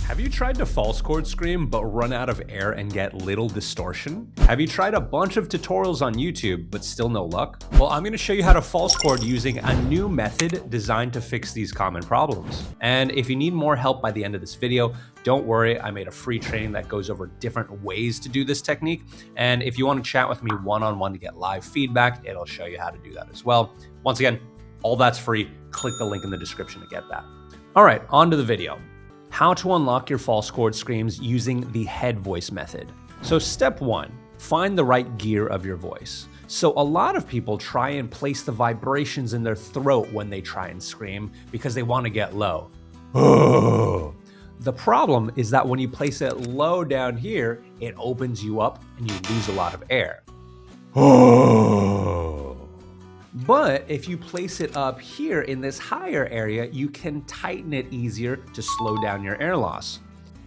Have you tried to false chord scream but run out of air and get little distortion? Have you tried a bunch of tutorials on YouTube but still no luck? Well, I'm going to show you how to false chord using a new method designed to fix these common problems. And if you need more help by the end of this video, don't worry, I made a free training that goes over different ways to do this technique. And if you want to chat with me one-on-one to get live feedback, it'll show you how to do that as well. Once again, all that's free. Click the link in the description to get that. All right, on to the video. How to unlock your false chord screams using the head voice method. So step one, find the right gear of your voice. So a lot of people try and place the vibrations in their throat when they try and scream because they want to get low. The problem is that when you place it low down here, it opens you up and you lose a lot of air. But if you place it up here in this higher area, you can tighten it easier to slow down your air loss.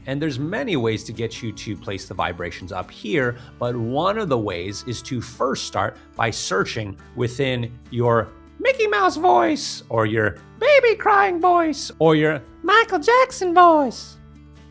And there's many ways to get you to place the vibrations up here, but one of the ways is to first start by searching within your Mickey Mouse voice, or your baby crying voice, or your Michael Jackson voice.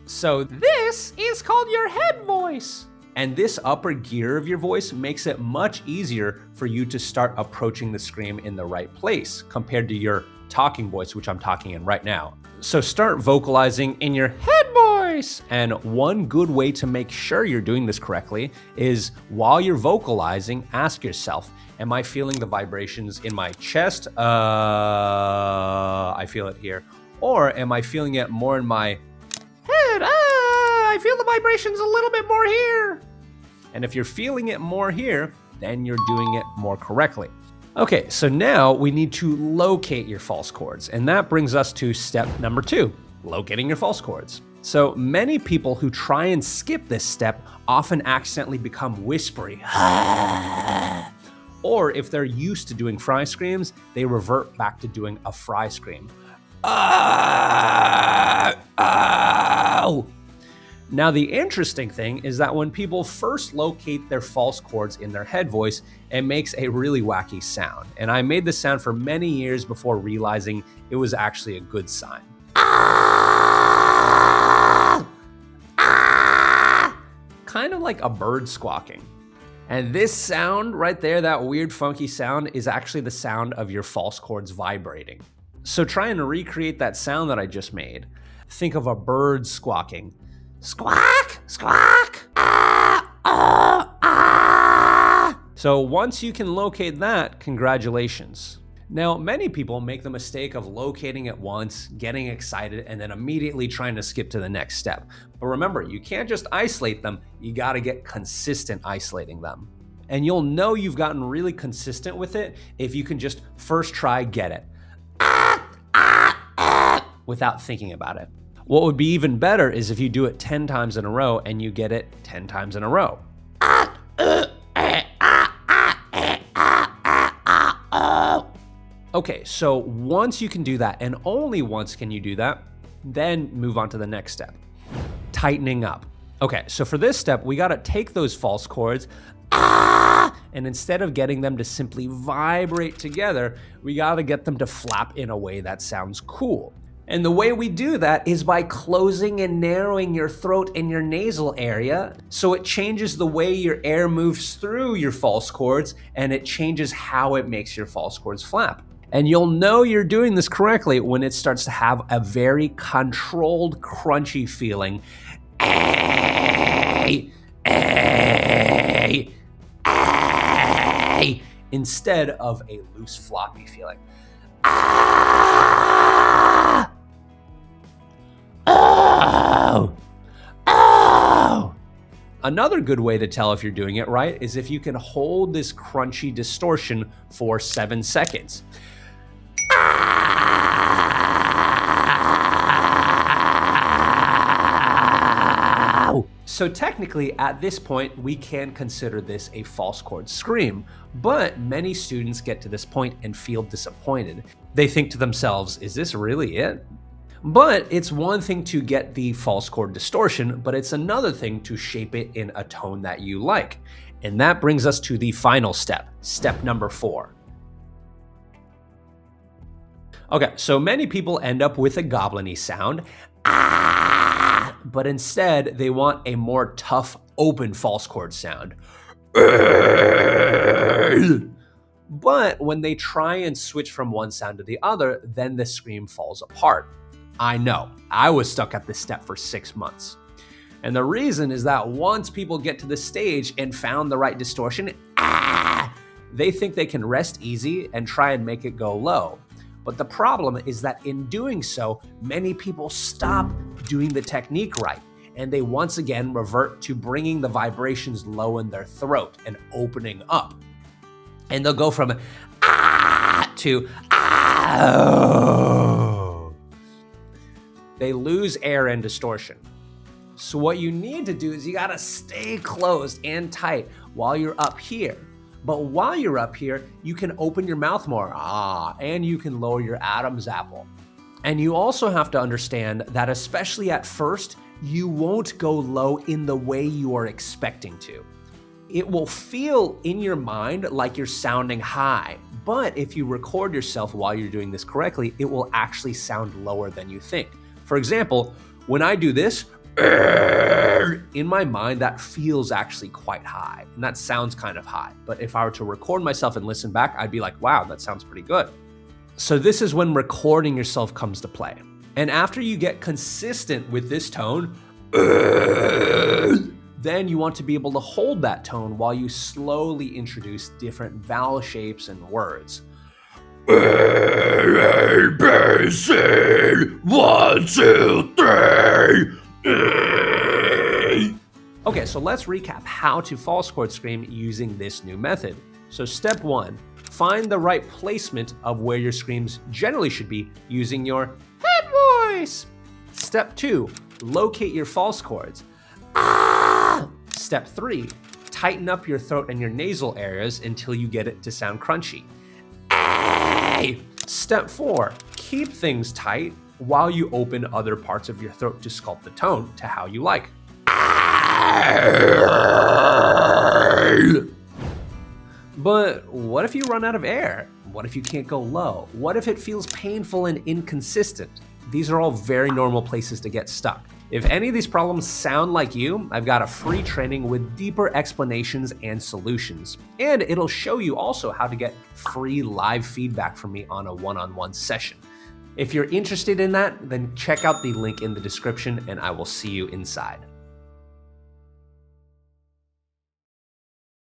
So this is called your head voice. And this upper gear of your voice makes it much easier for you to start approaching the scream in the right place compared to your talking voice, which I'm talking in right now. So start vocalizing in your head voice. And one good way to make sure you're doing this correctly is while you're vocalizing, ask yourself, am I feeling the vibrations in my chest? I feel it here. Or am I feeling it more in my head? I feel the vibrations a little bit more here. And if you're feeling it more here, then you're doing it more correctly. Okay, so now we need to locate your false chords. And that brings us to step number 2, locating your false chords. So many people who try and skip this step often accidentally become whispery. Or if they're used to doing fry screams, they revert back to doing a fry scream. Now, the interesting thing is that when people first locate their false chords in their head voice, it makes a really wacky sound. And I made this sound for many years before realizing it was actually a good sign. Kind of like a bird squawking. And this sound right there, that weird funky sound, is actually the sound of your false chords vibrating. So try and recreate that sound that I just made. Think of a bird squawking. Squawk, squawk, So once you can locate that, congratulations. Now, many people make the mistake of locating it once, getting excited, and then immediately trying to skip to the next step. But remember, you can't just isolate them, you gotta get consistent isolating them. And you'll know you've gotten really consistent with it if you can just first try get it. Without thinking about it. What would be even better is if you do it 10 times in a row and you get it 10 times in a row. Okay, so once you can do that, and only once can you do that, then move on to the next step, tightening up. Okay, so for this step, we gotta take those false chords, and instead of getting them to simply vibrate together, we gotta get them to flap in a way that sounds cool. And the way we do that is by closing and narrowing your throat and your nasal area, so it changes the way your air moves through your false chords, and it changes how it makes your false chords flap. And you'll know you're doing this correctly when it starts to have a very controlled, crunchy feeling. Instead of a loose, floppy feeling. Another good way to tell if you're doing it right is if you can hold this crunchy distortion for 7 seconds. So technically, at this point, we can consider this a false chord scream, but many students get to this point and feel disappointed. They think to themselves, is this really it? But it's one thing to get the false chord distortion, but it's another thing to shape it in a tone that you like. And that brings us to the final step, step number 4. Okay, so many people end up with a goblin-y sound, but instead they want a more tough, open false chord sound. But when they try and switch from one sound to the other, then the scream falls apart. I know, I was stuck at this step for 6 months. And the reason is that once people get to the stage and found the right distortion, they think they can rest easy and try and make it go low. But the problem is that in doing so, many people stop doing the technique right, and they once again revert to bringing the vibrations low in their throat and opening up. And they'll go from to They lose air and distortion. So what you need to do is you gotta stay closed and tight while you're up here. But while you're up here, you can open your mouth more, and you can lower your Adam's apple. And you also have to understand that especially at first, you won't go low in the way you are expecting to. It will feel in your mind like you're sounding high, but if you record yourself while you're doing this correctly, it will actually sound lower than you think. For example, when I do this, in my mind, that feels actually quite high, and that sounds kind of high. But if I were to record myself and listen back, I'd be like, wow, that sounds pretty good. So this is when recording yourself comes to play. And after you get consistent with this tone, then you want to be able to hold that tone while you slowly introduce different vowel shapes and words. A, B, C, 1, 2, 3. Okay, so let's recap how to false chord scream using this new method. So step 1, find the right placement of where your screams generally should be using your head voice. Step 2, locate your false chords. Step 3, tighten up your throat and your nasal areas until you get it to sound crunchy. Step 4, keep things tight while you open other parts of your throat to sculpt the tone to how you like. But what if you run out of air? What if you can't go low? What if it feels painful and inconsistent? These are all very normal places to get stuck. If any of these problems sound like you, I've got a free training with deeper explanations and solutions. And it'll show you also how to get free live feedback from me on a one-on-one session. If you're interested in that, then check out the link in the description and I will see you inside.